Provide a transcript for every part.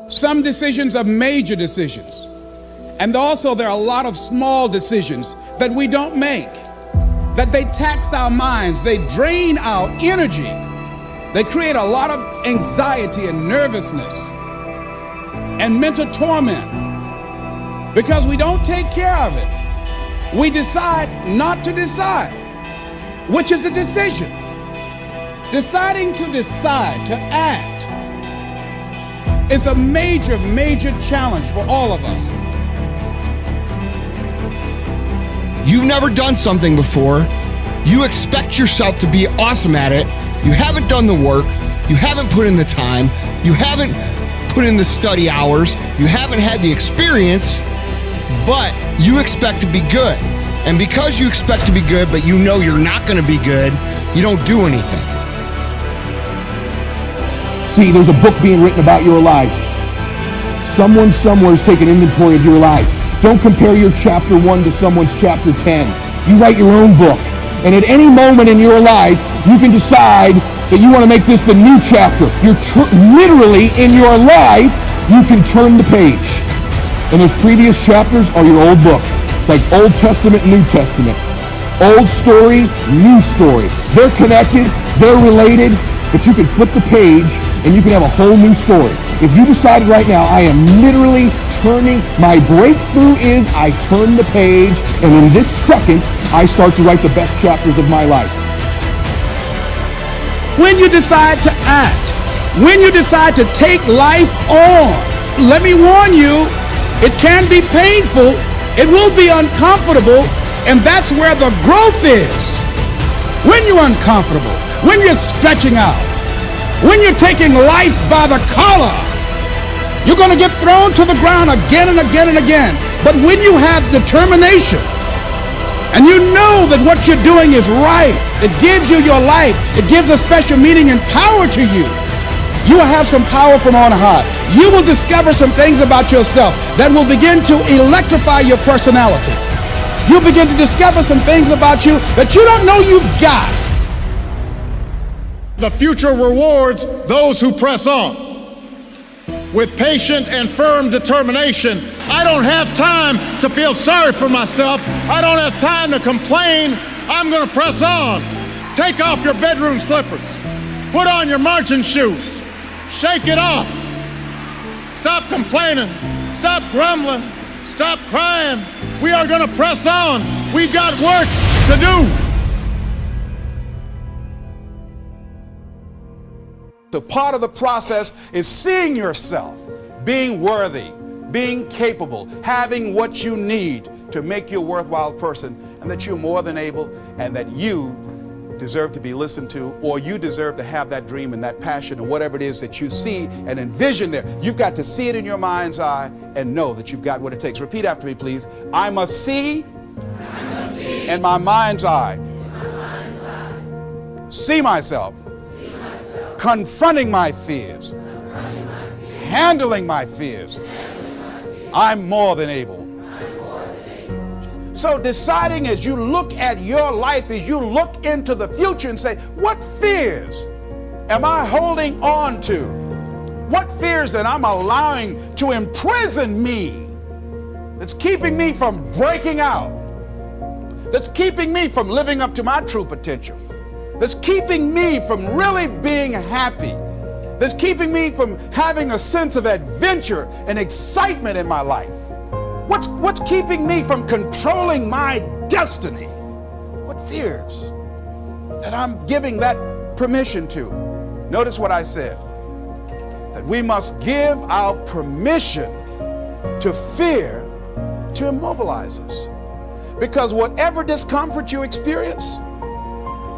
Some decisions are major decisions. And also there are a lot of small decisions that we don't make, that they tax our minds, they drain our energy, they create a lot of anxiety and nervousness and mental torment because we don't take care of it. We decide not to decide, which is a decision. Deciding to decide, to act, is a major, major challenge for all of us. You've never done something before. You expect yourself to be awesome at it. You haven't done the work. You haven't put in the time. You haven't put in the study hours. You haven't had the experience, but you expect to be good. And because you expect to be good, but you know you're not going to be good, you don't do anything. See, there's a book being written about your life. Someone somewhere is taking inventory of your life. Don't compare your chapter 1 to someone's chapter 10. You write your own book. And at any moment in your life, you can decide that you want to make this the new chapter. Literally, in your life, you can turn the page. And those previous chapters are your old book. It's like Old Testament, New Testament. Old story, new story. They're connected, they're related, but you can flip the page and you can have a whole new story. If you decide right now, I am literally turning, my breakthrough is I turn the page, and in this second, I start to write the best chapters of my life. When you decide to act, when you decide to take life on, let me warn you, it can be painful, it will be uncomfortable, and that's where the growth is. When you're uncomfortable, when you're stretching out, when you're taking life by the collar, you're going to get thrown to the ground again and again and again. But when you have determination and you know that what you're doing is right, it gives you your life, it gives a special meaning and power to you. You will have some power from on high. You will discover some things about yourself that will begin to electrify your personality. You'll begin to discover some things about you that you don't know you've got. The future rewards those who press on. With patient and firm determination, I don't have time to feel sorry for myself. I don't have time to complain. I'm going to press on. Take off your bedroom slippers. Put on your marching shoes. Shake it off. Stop complaining. Stop grumbling. Stop crying. We are going to press on. We've got work to do. So part of the process is seeing yourself, being worthy, being capable, having what you need to make you a worthwhile person, and that you're more than able, and that you deserve to be listened to, or you deserve to have that dream and that passion and whatever it is that you see and envision there. You've got to see it in your mind's eye and know that you've got what it takes. Repeat after me, please. I must see in my mind's eye. See myself. Confronting my fears, handling my fears. I'm more than able. So deciding as you look at your life, as you look into the future and say, what fears am I holding on to? What fears that I'm allowing to imprison me, that's keeping me from breaking out, that's keeping me from living up to my true potential, that's keeping me from really being happy, that's keeping me from having a sense of adventure and excitement in my life? What's keeping me from controlling my destiny? What fears that I'm giving that permission to? Notice what I said, that we must give our permission to fear to immobilize us. Because whatever discomfort you experience,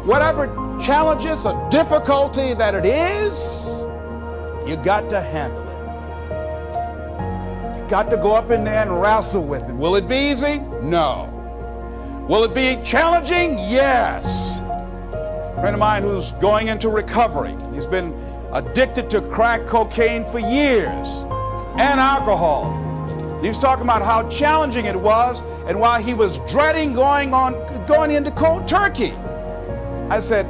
whatever challenges or difficulty that it is, you got to handle it. You got to go up in there and wrestle with it. Will it be easy? No. Will it be challenging? Yes. A friend of mine who's going into recovery, he's been addicted to crack cocaine for years and alcohol. He was talking about how challenging it was and why he was dreading going into cold turkey. I said,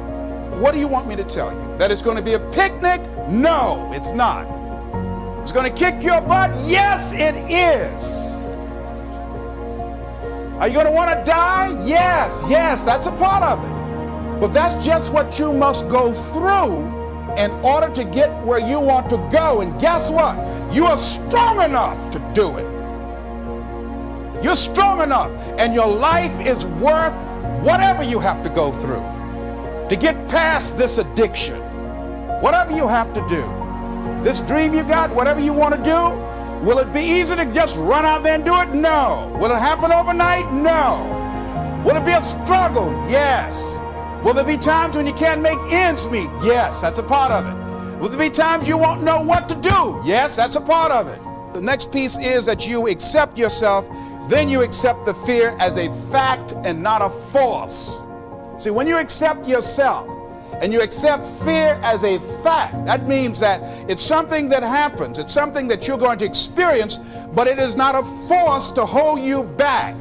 what do you want me to tell you? That it's going to be a picnic? No, it's not. It's going to kick your butt? Yes, it is. Are you going to want to die? Yes, that's a part of it. But that's just what you must go through in order to get where you want to go. And guess what? You are strong enough to do it. You're strong enough, and your life is worth whatever you have to go through to get past this addiction. Whatever you have to do. This dream you got, whatever you want to do, will it be easy to just run out there and do it? No. Will it happen overnight? No. Will it be a struggle? Yes. Will there be times when you can't make ends meet? Yes, that's a part of it. Will there be times you won't know what to do? Yes, that's a part of it. The next piece is that you accept yourself, then you accept the fear as a fact and not a force. See, when you accept yourself and you accept fear as a fact, that means that it's something that happens, it's something that you're going to experience, but it is not a force to hold you back.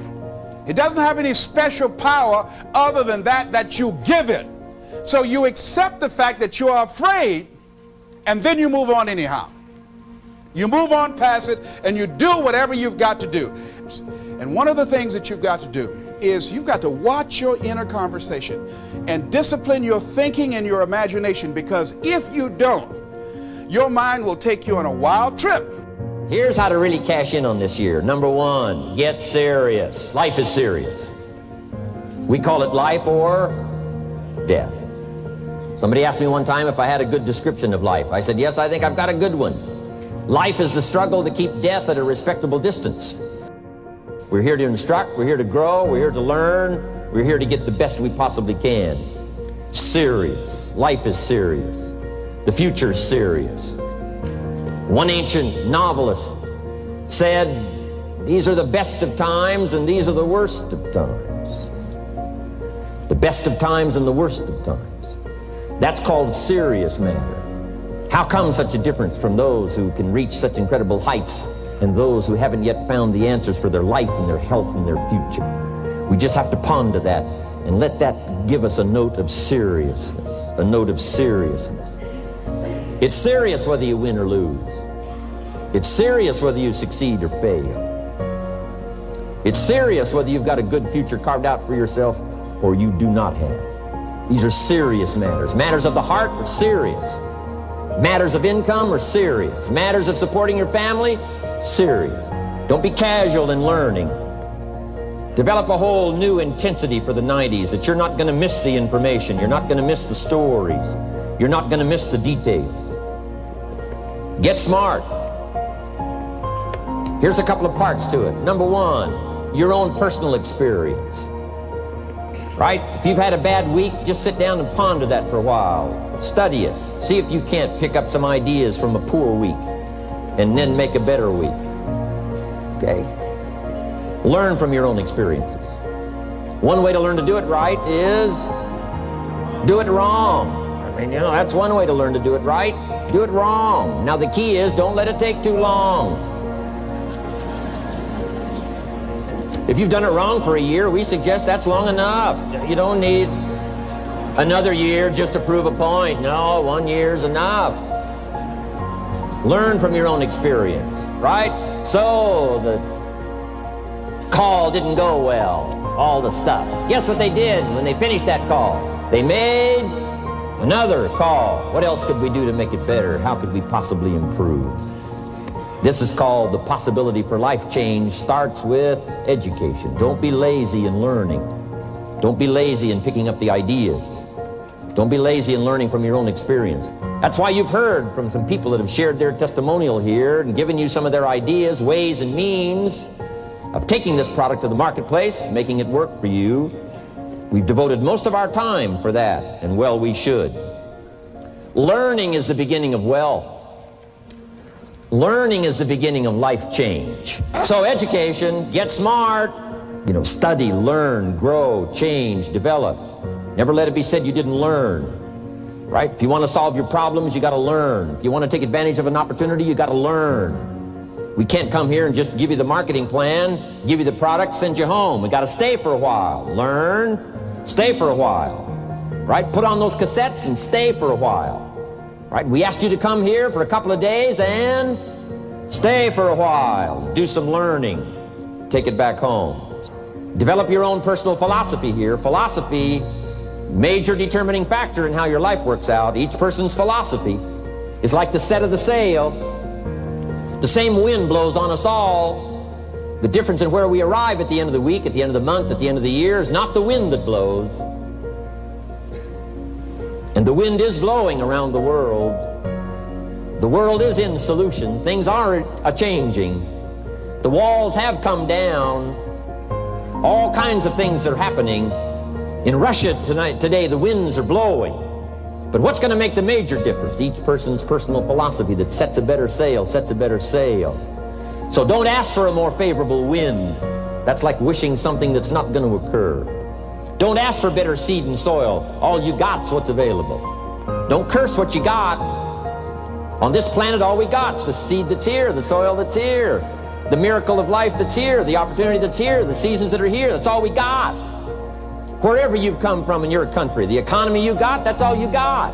It doesn't have any special power other than that you give it. So you accept the fact that you are afraid, and then you move on anyhow. You move on past it, and you do whatever you've got to do. And one of the things that you've got to do is you've got to watch your inner conversation and discipline your thinking and your imagination, because if you don't, your mind will take you on a wild trip. Here's how to really cash in on this year. Number one, get serious. Life is serious. We call it life or death. Somebody asked me one time if I had a good description of life. I said, yes, I think I've got a good one. Life is the struggle to keep death at a respectable distance. We're here to instruct, we're here to grow, we're here to learn, we're here to get the best we possibly can. Serious. Life is serious. The future is serious. One ancient novelist said, these are the best of times and these are the worst of times. The best of times and the worst of times. That's called serious matter. How come such a difference from those who can reach such incredible heights and those who haven't yet found the answers for their life and their health and their future? We just have to ponder that and let that give us a note of seriousness, a note of seriousness. It's serious whether you win or lose. It's serious whether you succeed or fail. It's serious whether you've got a good future carved out for yourself or you do not have. These are serious matters. Matters of the heart are serious. Matters of income are serious. Matters of supporting your family, serious. Don't be casual in learning. Develop a whole new intensity for the 90s that you're not going to miss the information. You're not going to miss the stories. You're not going to miss the details. Get smart. Here's a couple of parts to it. Number one, your own personal experience. Right? If you've had a bad week, just sit down and ponder that for a while. Study it. See if you can't pick up some ideas from a poor week and then make a better week. Okay? Learn from your own experiences. One way to learn to do it right is do it wrong. I mean, that's one way to learn to do it right. Do it wrong. Now the key is don't let it take too long. If you've done it wrong for a year, we suggest that's long enough. You don't need another year just to prove a point. No, 1 year's enough. Learn from your own experience, right? So the call didn't go well, all the stuff. Guess what they did when they finished that call? They made another call. What else could we do to make it better? How could we possibly improve? This is called the possibility for life change. Starts with education. Don't be lazy in learning. Don't be lazy in picking up the ideas. Don't be lazy in learning from your own experience. That's why you've heard from some people that have shared their testimonial here and given you some of their ideas, ways, and means of taking this product to the marketplace, making it work for you. We've devoted most of our time for that, and well, we should. Learning is the beginning of wealth. Learning is the beginning of life change. So education, get smart, study, learn, grow, change, develop. Never let it be said you didn't learn, right? If you want to solve your problems, you got to learn. If you want to take advantage of an opportunity, you got to learn. We can't come here and just give you the marketing plan, give you the product, send you home. We got to stay for a while. Learn, stay for a while, right? Put on those cassettes and stay for a while. Right? We asked you to come here for a couple of days and Stay for a while, do some learning, take it back home. Develop your own personal philosophy here. Philosophy, major determining factor in how your life works out. Each person's philosophy is like the set of the sail. The same wind blows on us all. The difference in where we arrive at the end of the week, at the end of the month, at the end of the year is not the wind that blows. And the wind is blowing around the world. The world is in solution. Things are a-changing. The walls have come down. All kinds of things are happening. In Russia today, the winds are blowing. But what's going to make the major difference? Each person's personal philosophy that sets a better sail, sets a better sail. So don't ask for a more favorable wind. That's like wishing something that's not going to occur. Don't ask for better seed and soil. All you got's what's available. Don't curse what you got. On this planet, all we got's the seed that's here, the soil that's here, the miracle of life that's here, the opportunity that's here, the seasons that are here. That's all we got. Wherever you've come from in your country, the economy you got, that's all you got.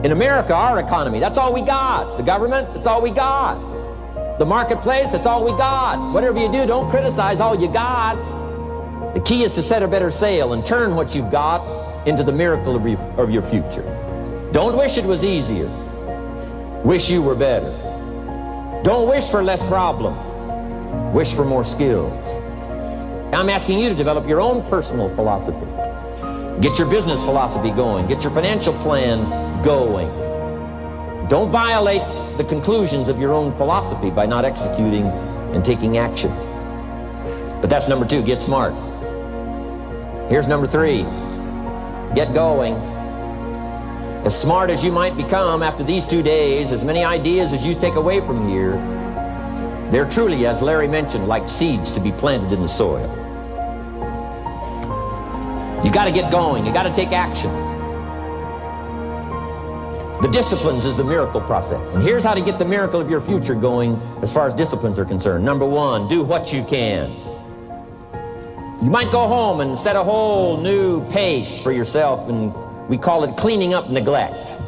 In America, our economy, that's all we got. The government, that's all we got. The marketplace, that's all we got. Whatever you do, don't criticize all you got. The key is to set a better sail and turn what you've got into the miracle of your future. Don't wish it was easier. Wish you were better. Don't wish for less problems. Wish for more skills. I'm asking you to develop your own personal philosophy. Get your business philosophy going. Get your financial plan going. Don't violate the conclusions of your own philosophy by not executing and taking action. But that's number 2, get smart. Here's number 3, get going. As smart as you might become after these 2 days, as many ideas as you take away from here, they're truly, as Larry mentioned, like seeds to be planted in the soil. You got to get going. You got to take action. The disciplines is the miracle process. And here's how to get the miracle of your future going as far as disciplines are concerned. Number 1, do what you can. You might go home and set a whole new pace for yourself, and we call it cleaning up neglect.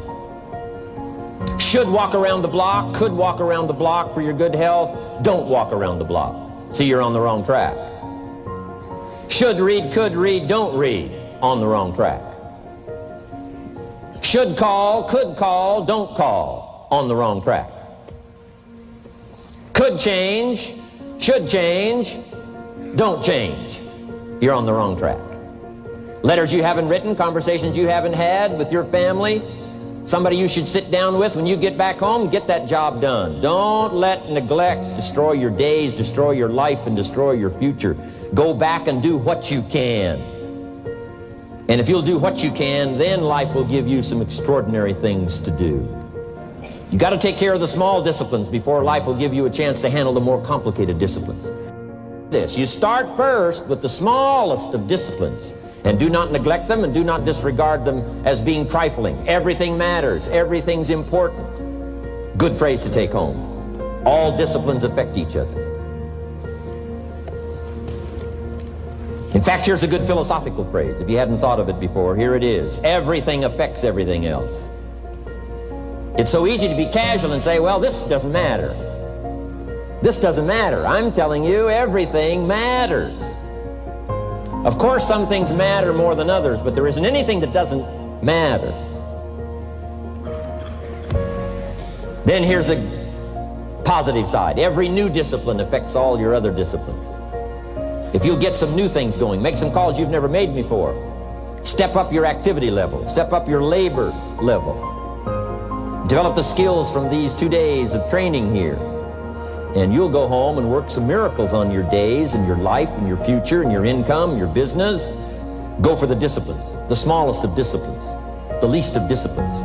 Should walk around the block, could walk around the block for your good health. Don't walk around the block. See, you're on the wrong track. Should read, could read, don't read. On the wrong track. Should call, could call, don't call. On the wrong track. Could change, should change, don't change. You're on the wrong track. Letters you haven't written, conversations you haven't had with your family, somebody you should sit down with when you get back home, get that job done. Don't let neglect destroy your days, destroy your life, and destroy your future. Go back and do what you can. And if you'll do what you can, then life will give you some extraordinary things to do. You got to take care of the small disciplines before life will give you a chance to handle the more complicated disciplines. You start first with the smallest of disciplines, and do not neglect them and do not disregard them as being trifling. Everything matters. Everything's important. Good phrase to take home. All disciplines affect each other. In fact, here's a good philosophical phrase. If you hadn't thought of it before, here it is. Everything affects everything else. It's so easy to be casual and say, well, this doesn't matter. This doesn't matter. I'm telling you, everything matters. Of course, some things matter more than others, but there isn't anything that doesn't matter. Then here's the positive side. Every new discipline affects all your other disciplines. If you'll get some new things going, make some calls you've never made before, step up your activity level, step up your labor level, develop the skills from these 2 days of training here, and you'll go home and work some miracles on your days and your life and your future and your income, your business. Go for the disciplines, the smallest of disciplines, the least of disciplines.